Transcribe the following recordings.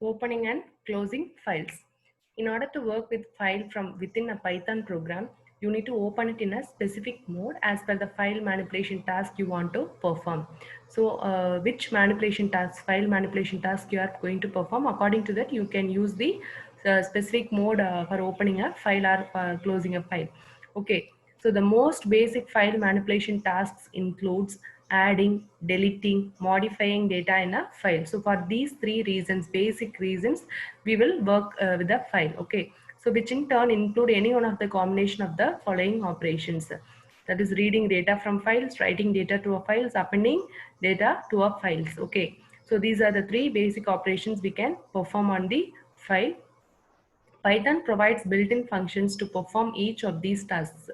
Opening and closing files. In order to work with file from within a Python program, you need to open it in a specific mode as per the file manipulation task you want to perform. So which manipulation task, file manipulation task you are going to perform, according to that you can use the specific mode for opening a file or closing a file. Okay, so the most basic file manipulation tasks includes adding, deleting, modifying data in a file. So for these three reasons, basic reasons, we will work with the file. Okay, so which in turn include any one of the combination of the following operations. That is reading data from files, writing data to a files, appending data to a files. Okay, so these are the three basic operations we can perform on the file. Python provides built-in functions to perform each of these tasks.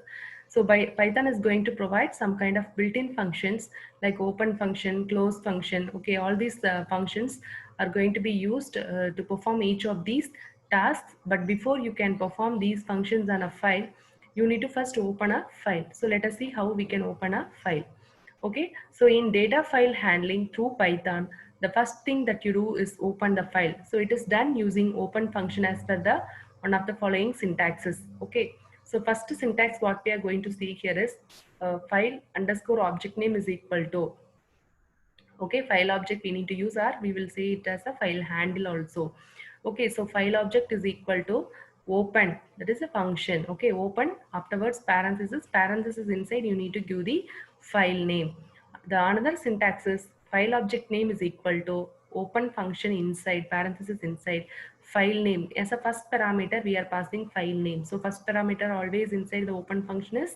So Python is going to provide some kind of built-in functions like open function, close function. Okay, all these functions are going to be used to perform each of these tasks. But before you can perform these functions on a file, you need to first open a file. So let us see how we can open a file. Okay, so in data file handling through Python, the first thing that you do is open the file. So it is done using open function as per the one of the following syntaxes. Okay, so first syntax what we are going to see here is file underscore object name is equal to, okay, file object we need to use, or we will say it as a file handle also. Okay, so file object is equal to open, that is a function. Okay, open, afterwards parenthesis inside you need to give the file name. The another syntax is file object name is equal to open function inside parenthesis inside file name. As a first parameter we are passing file name, so first parameter always inside the open function is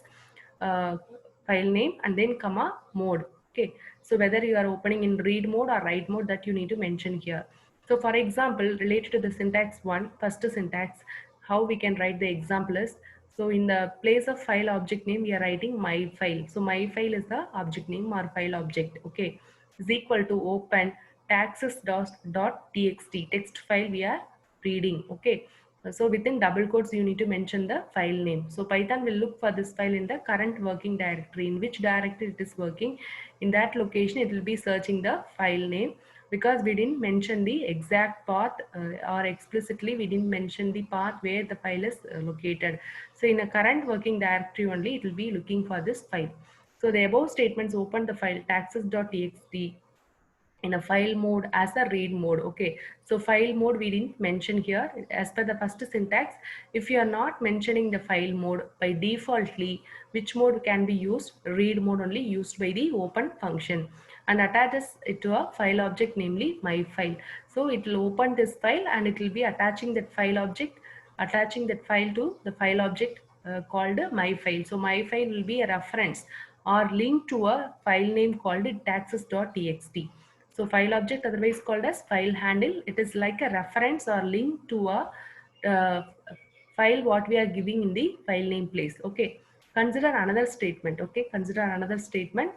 uh, file name and then comma mode. Okay, so whether you are opening in read mode or write mode, that you need to mention here. So for example, related to the syntax one, first syntax, how we can write the example is, so in the place of file object name we are writing my file. So my file is the object name or file object. Okay, is equal to open taxes.txt, text file we are reading. Okay, so within double quotes you need to mention the file name. So Python will look for this file in the current working directory, in which directory it is working. In that location it will be searching the file name, because we didn't mention the exact path or explicitly we didn't mention the path where the file is located. So in a current working directory only it will be looking for this file. So the above statements open the file taxes.txt in a file mode as a read mode. Okay, so file mode we didn't mention here. As per the first syntax, if you are not mentioning the file mode, by defaultly which mode can be used? Read mode only, used by the open function, and attaches it to a file object, namely my file. So it will open this file and it will be attaching that file object, attaching that file to the file object called my file. So my file will be a reference or link to a file name called taxes.txt. So file object, otherwise called as file handle, it is like a reference or link to a uh, file what we are giving in the file name place. Okay, consider another statement. Okay, consider another statement,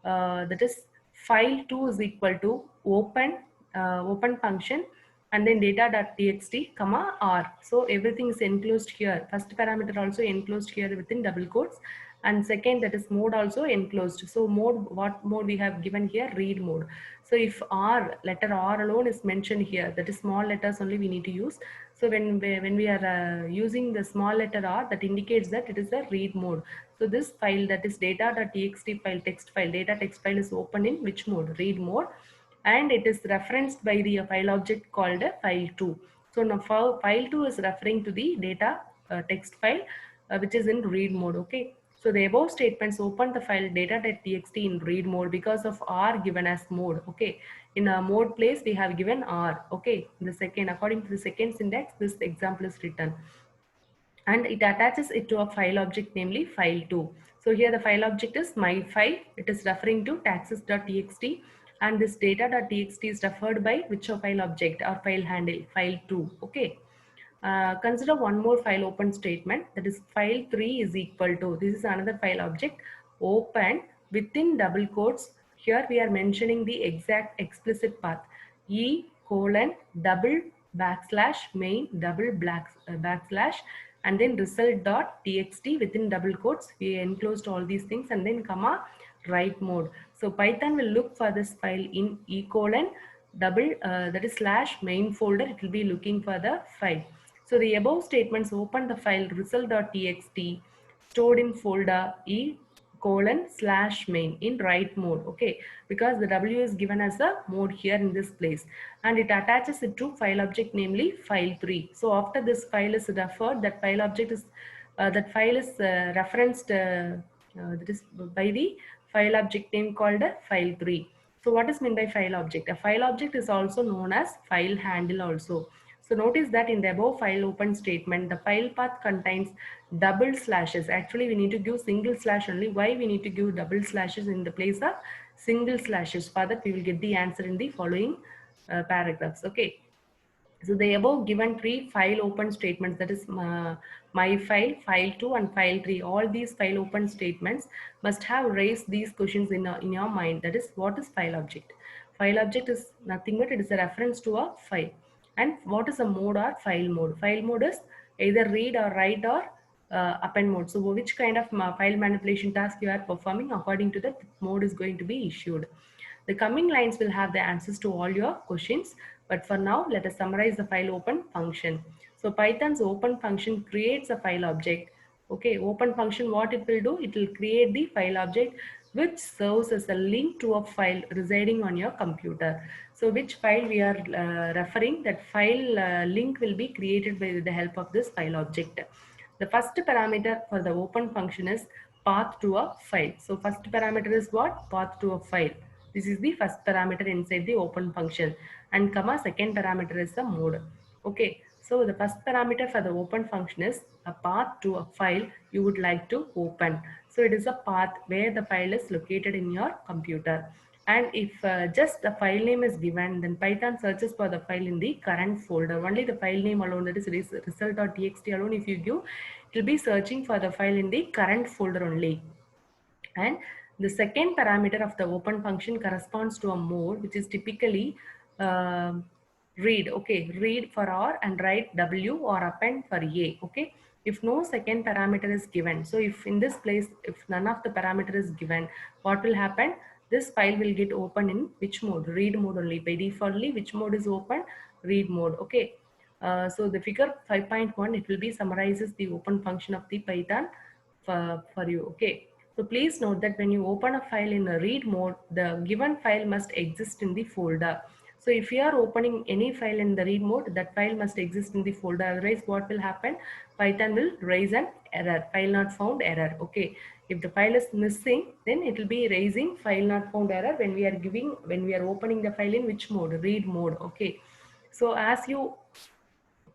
that is file2 is equal to open open function and then data.txt comma r. So everything is enclosed here. First parameter also enclosed here within double quotes, and second, that is mode also enclosed. So mode, what mode we have given here? Read mode. So if r, letter r alone is mentioned here, that is small letters only we need to use. So when we are using the small letter r, that indicates that it is a read mode. So this file, that is data.txt file, text file, data text file, is open in which mode? Read mode, and it is referenced by the file object called file2. So now file2 is referring to the data text file which is in read mode. Okay, so the above statements open the file data.txt in read mode because of r given as mode. Okay, in a mode place we have given r. Okay, the second, according to the second syntax, this example is written, and it attaches it to a file object, namely file2. So here the file object is my file, it is referring to taxes.txt, and this data.txt is referred by which file object or file handle? File2. Okay, consider one more file open statement, that is file3 is equal to, this is another file object, open within double quotes. Here we are mentioning the exact explicit path, e colon double backslash main double backslash and then result.txt within double quotes. We enclosed all these things and then comma write mode. So Python will look for this file in e colon double that is slash main folder, it will be looking for the file. So the above statements open the file result.txt stored in folder e colon slash main in write mode, okay, because the w is given as a mode here in this place, and it attaches it to file object, namely file3. So after this file is referred, that file object is that file is referenced that is by the file object name called file3. So what is meant by file object? A file object is also known as file handle also. So notice that in the above file open statement, the file path contains double slashes. Actually, we need to give single slash only. Why we need to give double slashes in the place of single slashes? For that, we will get the answer in the following paragraphs. Okay. So the above given three file open statements, that is my file, file2 and file3, all these file open statements must have raised these questions in your mind. That is, what is file object? File object is nothing but it is a reference to a file. And what is a mode or file mode? File mode is either read or write or append mode. So which kind of file manipulation task you are performing, according to that mode is going to be issued. The coming lines will have the answers to all your questions. But for now, let us summarize the file open function. So Python's open function creates a file object. Okay, open function, what it will do? It will create the file object which serves as a link to a file residing on your computer. So which file we are referring, that file link will be created by the help of this file object. The first parameter for the open function is path to a file. So first parameter is what? Path to a file. This is the first parameter inside the open function, and comma second parameter is the mode. Okay, so the first parameter for the open function is a path to a file you would like to open. So it is a path where the file is located in your computer. And if just the file name is given, then Python searches for the file in the current folder. Only the file name alone, that is result.txt alone, if you give, it will be searching for the file in the current folder only. And the second parameter of the open function corresponds to a mode, which is typically uh, read. Okay, read for R and write W, or append for A. Okay, if no second parameter is given, so if in this place, if none of the parameter is given, what will happen? This file will get open in which mode? Read mode only. By defaultly, which mode is open? Read mode. Okay. So the figure 5.1, it will be summarizes the open function of the Python for you. Okay. So please note that when you open a file in a read mode, the given file must exist in the folder. So if you are opening any file in the read mode, that file must exist in the folder. Otherwise, what will happen? Python will raise an error, file not found error. Okay. If the file is missing, then it will be raising file not found error when we are opening the file in which mode? Read mode. Okay. So as you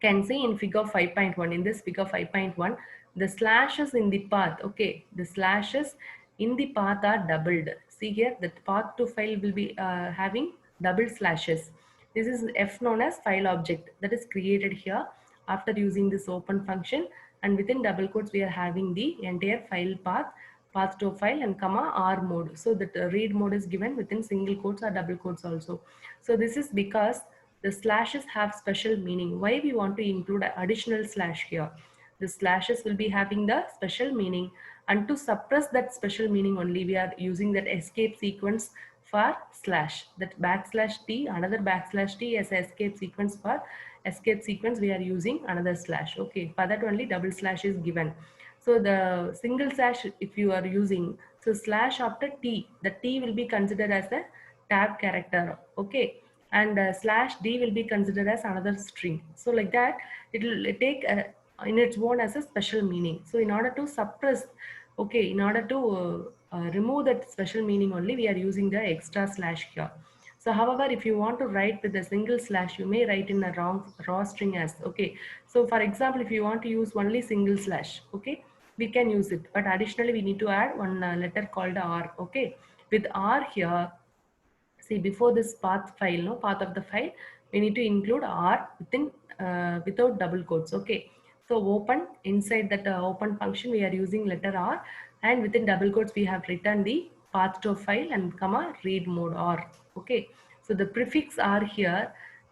can see in figure 5.1, in this figure 5.1, the slashes in the path, okay, the slashes in the path are doubled. See here, the path to file will be having double slashes. This is F known as file object, that is created here after using this open function, and within double quotes we are having the entire file path to file, and comma R mode. So that read mode is given within single quotes or double quotes also. So this is because the slashes have special meaning. Why we want to include additional slash here? The slashes will be having the special meaning, and to suppress that special meaning only, we are using that escape sequence for slash. That backslash t, another backslash t as escape sequence. For escape sequence, we are using another slash. Okay, for that only double slash is given. So the single slash, if you are using, so slash after t, the t will be considered as a tab character. Okay, and slash d will be considered as another string. So like that, it will take in its own as a special meaning. So in order to suppress, okay, in order to remove that special meaning only, we are using the extra slash here. So however, if you want to write with a single slash, you may write in a raw string as, okay. So for example, if you want to use only single slash, okay, we can use it. But additionally, we need to add one letter called R, okay. With R here, see, before this path file, no, path of the file, we need to include R within without double quotes. Okay, so open, inside that open function we are using letter R, and within double quotes we have written the path to file and comma read mode R. Okay, so the prefix R here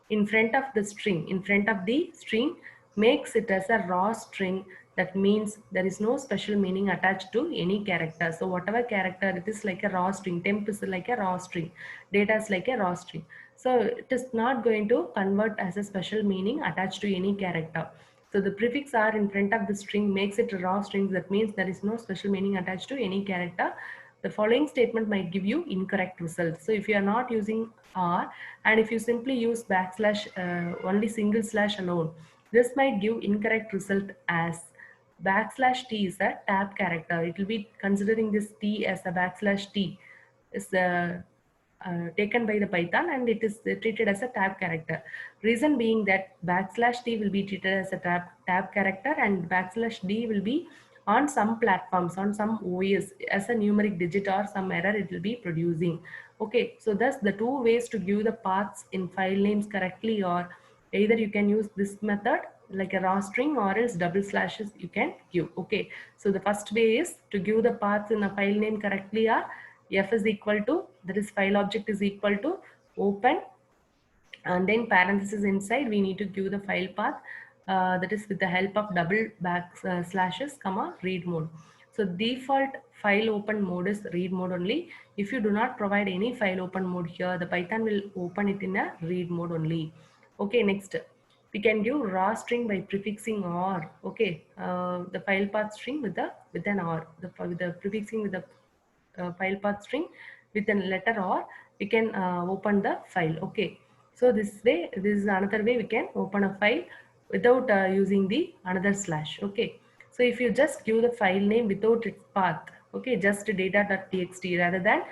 in front of the string, in front of the string, makes it as a raw string. That means there is no special meaning attached to any character. So whatever character, it is like a raw string. Temp is like a raw string, data is like a raw string. So it is not going to convert as a special meaning attached to any character. So the prefix R in front of the string makes it a raw string. That means there is no special meaning attached to any character. The following statement might give you incorrect results. So if you are not using R and if you simply use backslash only single slash alone, this might give incorrect result as backslash T is a tab character. It will be considering this T as a backslash T is taken by the Python and it is treated as a tab character. Reason being that backslash T will be treated as a tab character and backslash D will be on some platforms, on some OS as a numeric digit or some error it will be producing. Okay, so thus the two ways to give the paths in file names correctly, or either you can use this method like a raw string or else double slashes you can give. Okay, so the first way is to give the paths in a file name correctly are f is equal to, that is file object is equal to open, and then parenthesis inside we need to give the file path, that is with the help of double slashes comma read mode. So default file open mode is read mode only. If you do not provide any file open mode here, the Python will open it in a read mode only. Okay, next we can give raw string by prefixing or. Okay, the file path string with the with an or, with the prefixing with the file path string with a letter, or we can open the file. Okay, so this way, this is another way we can open a file without using the another slash. Okay, so if you just give the file name without its path, okay, just data.txt rather than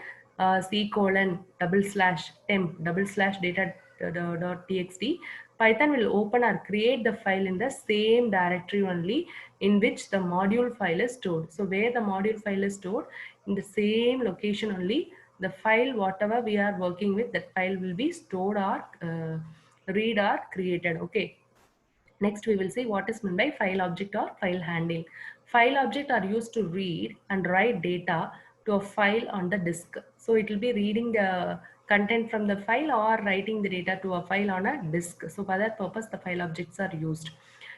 c colon double slash temp double slash data dot txt, Python will open or create the file in the same directory only in which the module file is stored. So where the module file is stored, in the same location only, the file whatever we are working with, that file will be stored or read or created. Okay, next we will see what is meant by file object or file handle. File object are used to read and write data to a file on the disk. So it will be reading the content from the file or writing the data to a file on a disk. So for that purpose the file objects are used.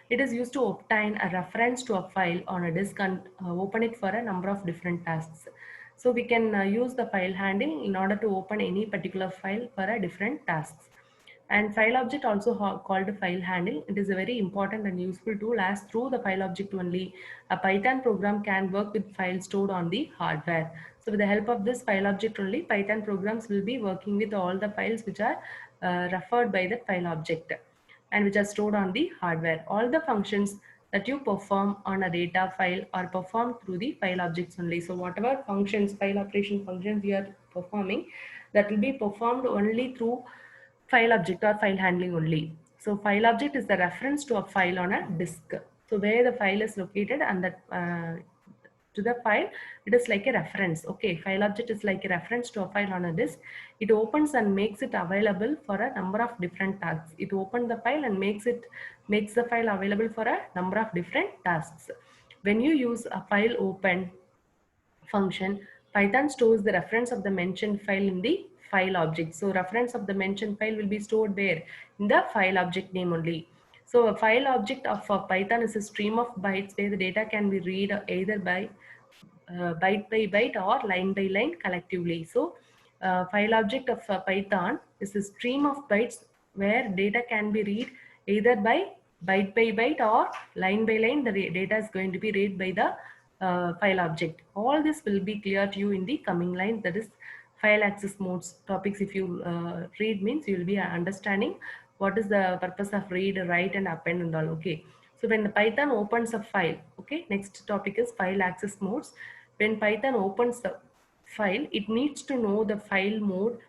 It is used to obtain a reference to a file on a disk and open it for a number of different tasks. So we can use the file handle in order to open any particular file for a different tasks. And file object also called file handle. It is a very important and useful tool, as through the file object only a Python program can work with files stored on the hardware. So with the help of this file object only, Python programs will be working with all the files which are referred by the file object and which are stored on the hardware. All the functions that you perform on a data file are performed through the file objects only. So whatever functions, file operation functions you are performing, that will be performed only through file object or file handling only. So file object is the reference to a file on a disk. So where the file is located and that to the file, it is like a reference. Okay, file object is like a reference to a file on a disk. It opens and makes it available for a number of different tasks. It opens the file and makes the file available for a number of different tasks. When you use a file open function, Python stores the reference of the mentioned file in the file object. So reference of the mentioned file will be stored where? In the file object name only. So a file object of Python is a stream of bytes where the data can be read either by byte by byte or line by line collectively. So file object of Python is a stream of bytes where data can be read either by byte or line by line. The data is going to be read by the file object. All this will be clear to you in the coming line, that is file access modes topics. If you read means you will be understanding what is the purpose of read, write and append and all. Okay, so when the Python opens a file, okay, next topic is file access modes. When Python opens the file, it needs to know the file mode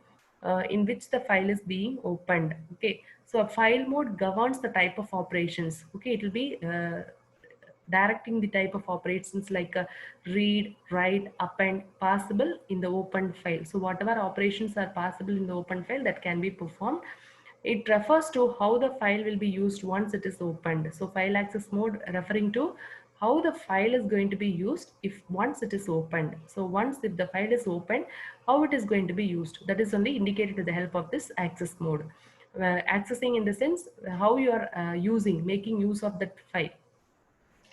in which the file is being opened. Okay, so a file mode governs the type of operations. Okay, it will be directing the type of operations like read, write, append possible in the open file. So whatever operations are possible in the open file that can be performed. It refers to how the file will be used once it is opened. So file access mode referring to how the file is going to be used if once it is opened. So once if the file is opened, how it is going to be used, that is only indicated with the help of this access mode. Accessing in the sense how you are making use of that file.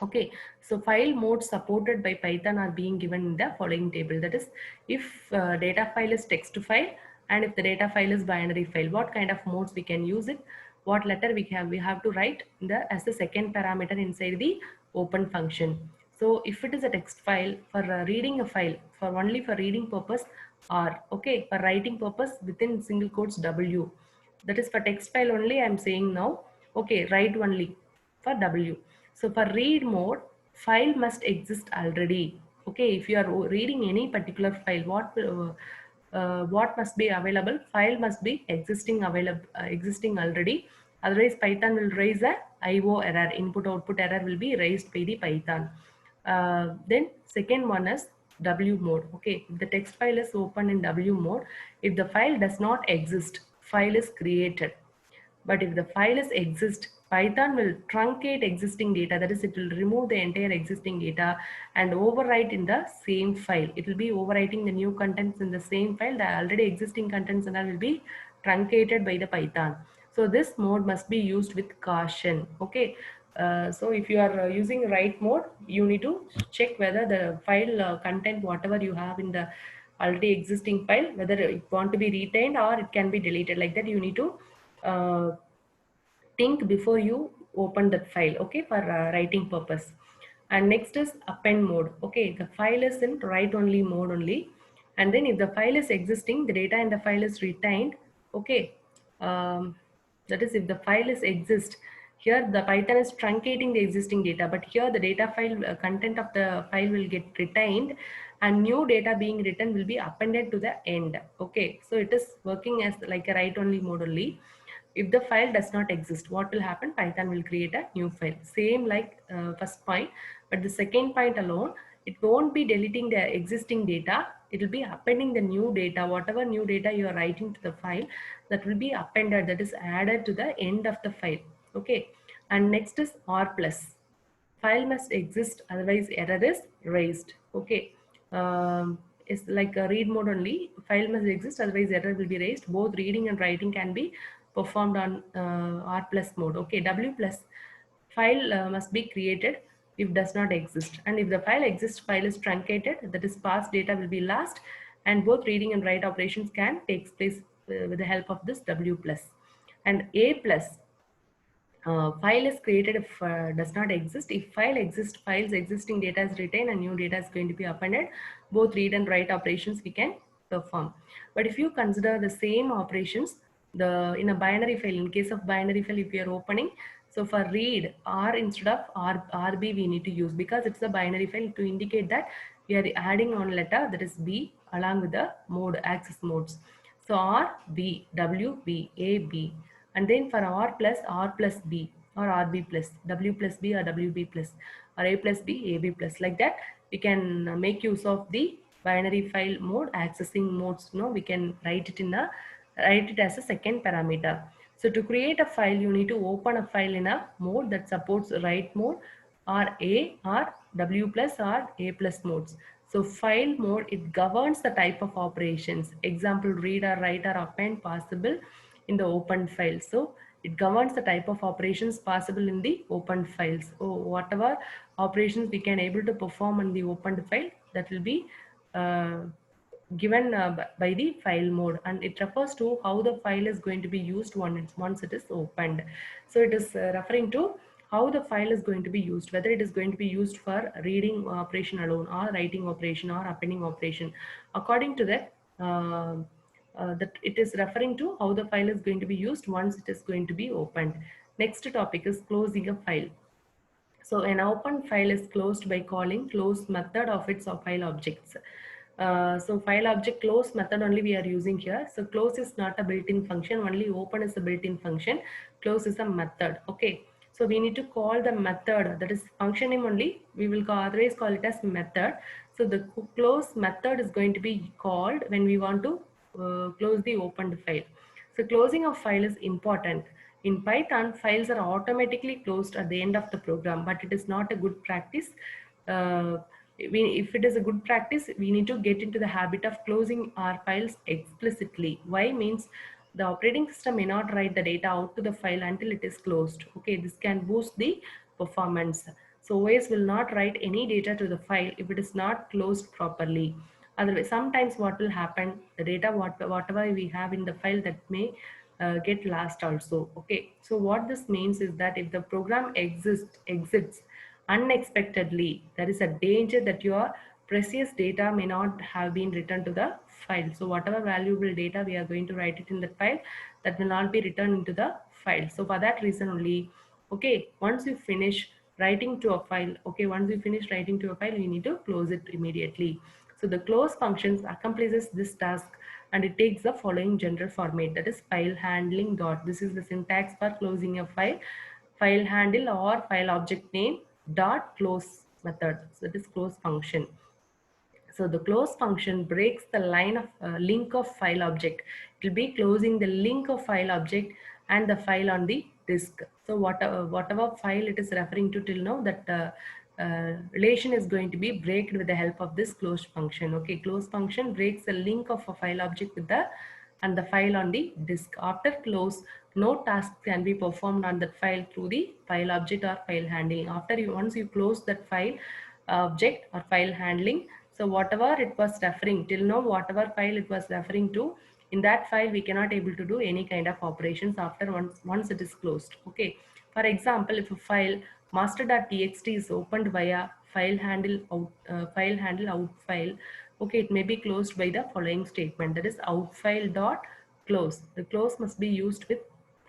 Okay, so file modes supported by Python are being given in the following table. That is, if data file is text file, And if the data file is binary file, what kind of modes we can use it, what letter we have to write as the second parameter inside the open function. So if it is a text file, for reading a file, for only for reading purpose, R. Okay, for writing purpose, within single quotes, W. That is for text file only I am saying now. Okay, write only for W. So for read mode, file must exist already. Okay, if you are reading any particular file, what must be available? File must be existing already. Otherwise, Python will raise a IO error. Input output error will be raised by the Python. Then second one is W mode. Okay, if the text file is open in W mode, if the file does not exist, file is created. But if the file is exist, Python will truncate existing data. That is, it will remove the entire existing data and overwrite in the same file. It will be overwriting the new contents in the same file. The already existing contents and all will be truncated by the Python. So this mode must be used with caution. Okay. So if you are using write mode, you need to check whether the file content, whatever you have in the already existing file, whether it want to be retained or it can be deleted. Like that, you need to uh, think before you open that file, okay, for writing purpose. And next is append mode. Okay, the file is in write only mode only, and then if the file is existing, the data in the file is retained. Okay, that is, if the file is exist, here the Python is truncating the existing data, but here the data file content of the file will get retained, and new data being written will be appended to the end. Okay, so it is working as like a write only mode only. If the file does not exist, what will happen? Python will create a new file. Same like first point, but the second point alone, it won't be deleting the existing data. It will be appending the new data. Whatever new data you are writing to the file, that will be appended, that is added to the end of the file. Okay. And next is R plus. File must exist, otherwise error is raised. Okay. It's like a read mode only. File must exist, otherwise error will be raised. Both reading and writing can be performed on R plus mode. Okay. W plus, file must be created if does not exist, and if the file exists, file is truncated, that is past data will be lost, and both reading and write operations can take place with the help of this W plus. And A plus, file is created if does not exist. If file exists, files existing data is retained and new data is going to be appended. Both read and write operations we can perform. But if you consider the same operations, in a binary file, in case of binary file, if you are opening, so for read, R instead of RB we need to use, because it's a binary file, to indicate that we are adding one letter, that is B, along with the mode, access modes. So R, B, W, B, A, B. And then for R plus B, or RB plus, W plus B or WB plus, or A plus B, AB plus. Like that, we can make use of the binary file mode, accessing modes. We can write it as a second parameter. So to create a file, you need to open a file in a mode that supports write mode, or A, or W plus, or A plus modes. So file mode, it governs the type of operations. Example, read or write or append possible in the open file. So it governs the type of operations possible in the open files. So whatever operations we can able to perform in the opened file, that will be given by the file mode, and it refers to how the file is going to be used once it is opened. So it is referring to how the file is going to be used, whether it is going to be used for reading operation alone, or writing operation, or appending operation. According to that, that it is referring to how the file is going to be used once it is going to be opened. Next topic is closing a file. So an open file is closed by calling close method of its file objects. So file object close method only we are using here. So close is not a built-in function, only open is a built-in function. Close is a method. Okay. So we need to call the method, that is function name only. We will otherwise call it as method. So the close method is going to be called when we want to close the opened file. So closing of file is important. In Python, files are automatically closed at the end of the program, but it is not a good practice. If it is a good practice, we need to get into the habit of closing our files explicitly. Why? Means the operating system may not write the data out to the file until it is closed. Okay, this can boost the performance. So OS will not write any data to the file if it is not closed properly. Otherwise, sometimes what will happen, the data whatever we have in the file, that may get lost also. Okay, so what this means is that if the program exits unexpectedly, there is a danger that your precious data may not have been returned to the file. So whatever valuable data we are going to write it in the file, that will not be returned into the file. So for that reason only, okay, once you finish writing to a file, okay, once you finish writing to a file, you need to close it immediately. So the close functions accomplishes this task, and it takes the following general format, that is file handling dot. This is the syntax for closing a file. File handle or file object name dot close method. So that is close function. So the close function breaks the line of link of file object. It will be closing the link of file object and the file on the disk. So whatever file it is referring to till now, that relation is going to be breaked with the help of this close function. Okay, close function breaks the link of a file object with the and the file on the disk. After close, no task can be performed on that file through the file object or file handling. After you once you close that file object or file handling, so whatever it was referring till now, whatever file it was referring to, in that file we cannot able to do any kind of operations after once it is closed. Okay, for example, if a file master.txt is opened via file handle out file, okay, it may be closed by the following statement, that is out file dot close. The close must be used with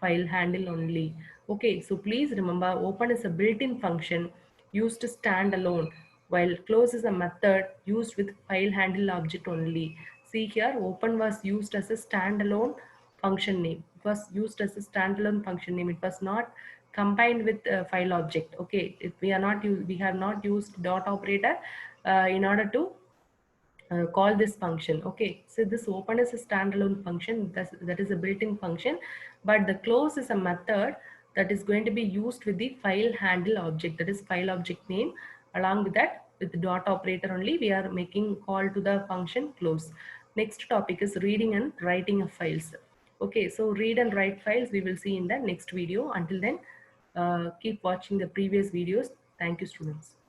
file handle only. Okay, so please remember, open is a built-in function used to stand alone, while close is a method used with file handle object only. See here, open was used as a standalone function name. It was used as a standalone function name. It was not combined with file object. Okay, if we have not used dot operator in order to call this function. Okay, so this open is a standalone function, that is a built-in function, but the close is a method that is going to be used with the file handle object, that is file object name. Along with that, with the dot operator only, we are making call to the function close. Next topic is reading and writing of files. Okay, so read and write files we will see in the next video. Until then, keep watching the previous videos. Thank you, students.